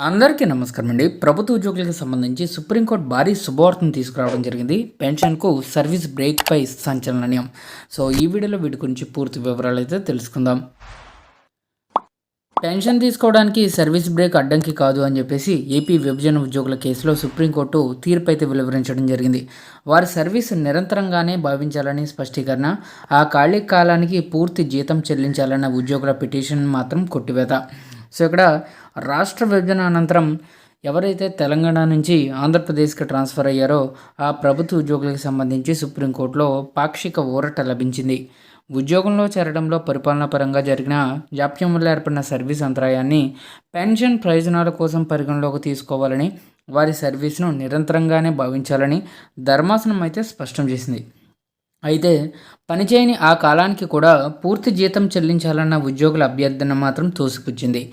అందరికీ నమస్కారం అండి. ప్రభుత్వ ఉద్యోగులకు సంబంధించి సుప్రీంకోర్టు భారీ శుభవార్తను తీసుకురావడం జరిగింది. పెన్షన్కు సర్వీస్ బ్రేక్పై సంచలన నిర్ణయం. సో ఈ వీడియోలో వీటి గురించి పూర్తి వివరాలు అయితే తెలుసుకుందాం. పెన్షన్ తీసుకోవడానికి సర్వీస్ బ్రేక్ అడ్డంకి కాదు అని చెప్పేసి ఏపీ విభజన ఉద్యోగుల కేసులో సుప్రీంకోర్టు తీర్పు అయితే వెలువరించడం జరిగింది. వారి సర్వీస్ నిరంతరంగానే భావించాలని స్పష్టీకరణ, ఆ ఖాళీ కాలానికి పూర్తి జీతం చెల్లించాలన్న ఉద్యోగుల పిటిషన్ మాత్రం కొట్టివేత. సో ఇక్కడ రాష్ట్ర విభజన అనంతరం ఎవరైతే తెలంగాణ నుంచి ఆంధ్రప్రదేశ్కి ట్రాన్స్ఫర్ అయ్యారో ఆ ప్రభుత్వ ఉద్యోగులకు సంబంధించి సుప్రీంకోర్టులో పాక్షిక ఊరట లభించింది. ఉద్యోగంలో చేరడంలో పరిపాలనా పరంగా జరిగిన జాప్యం వల్ల ఏర్పడిన సర్వీస్ అంతరాయాన్ని పెన్షన్ ప్రయోజనాల కోసం పరిగణలోకి తీసుకోవాలని, వారి సర్వీస్ను నిరంతరంగానే భావించాలని ధర్మాసనం అయితే స్పష్టం చేసింది. అయితే పనిచేయని ఆ కాలానికి కూడా పూర్తి జీతం చెల్లించాలన్న ఉద్యోగుల అభ్యర్థన మాత్రం తోసిపుచ్చింది.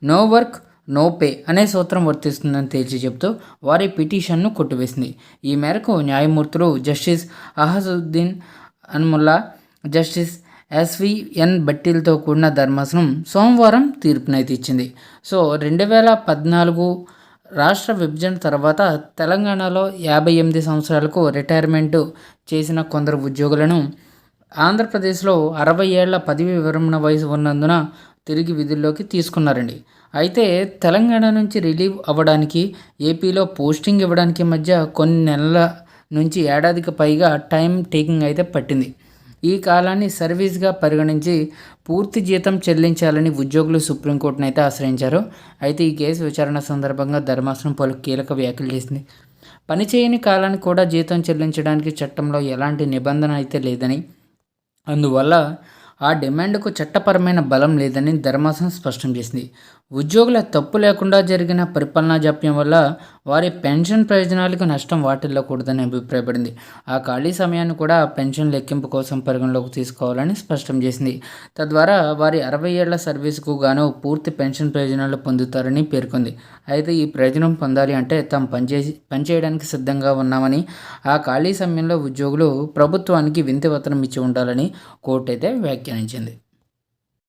నో వర్క్ నో పే అనే సూత్రం వర్తిస్తుందని తేల్చి చెబుతూ వారి పిటిషన్ను కొట్టివేసింది. ఈ మేరకు న్యాయమూర్తులు జస్టిస్ అహజుద్దీన్ అన్ముల్లా, జస్టిస్ ఎస్విఎన్ బట్టిల్తో కూడిన ధర్మాసనం సోమవారం తీర్పునైతే ఇచ్చింది. సో 2014 రాష్ట్ర విభజన తర్వాత తెలంగాణలో 58 సంవత్సరాలకు రిటైర్మెంట్ చేసిన కొందరు ఉద్యోగులను ఆంధ్రప్రదేశ్లో 60 ఏళ్ల పదవీ విరమణ వయసు ఉన్నందున తిరిగి విధుల్లోకి తీసుకున్నారండి. అయితే తెలంగాణ నుంచి రిలీవ్ అవ్వడానికి, ఏపీలో పోస్టింగ్ ఇవ్వడానికి మధ్య కొన్ని నెలల నుంచి ఏడాదికి పైగా టైం టేకింగ్ అయితే పట్టింది. ఈ కాలాన్ని సర్వీస్గా పరిగణించి పూర్తి జీతం చెల్లించాలని ఉద్యోగులు సుప్రీంకోర్టును అయితే ఆశ్రయించారు. అయితే ఈ కేసు విచారణ సందర్భంగా ధర్మాసనం పలు కీలక వ్యాఖ్యలు చేసింది. పనిచేయని కాలానికి కూడా జీతం చెల్లించడానికి చట్టంలో ఎలాంటి నిబంధన అయితే లేదని, అందువల్ల ఆ డిమాండ్కు చట్టపరమైన బలం లేదని ధర్మాసనం స్పష్టం చేసింది. ఉద్యోగుల తప్పు లేకుండా జరిగిన పరిపాలనా జాప్యం వల్ల వారి పెన్షన్ ప్రయోజనాలకు నష్టం వాటిల్లకూడదని అభిప్రాయపడింది. ఆ ఖాళీ సమయాన్ని కూడా పెన్షన్ లెక్కింపు కోసం పరిగణలోకి తీసుకోవాలని స్పష్టం చేసింది. తద్వారా వారి 60 ఏళ్ల సర్వీసుకు గాను పూర్తి పెన్షన్ ప్రయోజనాలు పొందుతారని పేర్కొంది. అయితే ఈ ప్రయోజనం పొందాలి అంటే తాము పనిచేయడానికి సిద్ధంగా ఉన్నామని, ఆ ఖాళీ సమయంలో ఉద్యోగులు ప్రభుత్వానికి వినతిపత్రం ఇచ్చి ఉండాలని కోర్టు అయితే వ్యాఖ్యానించింది.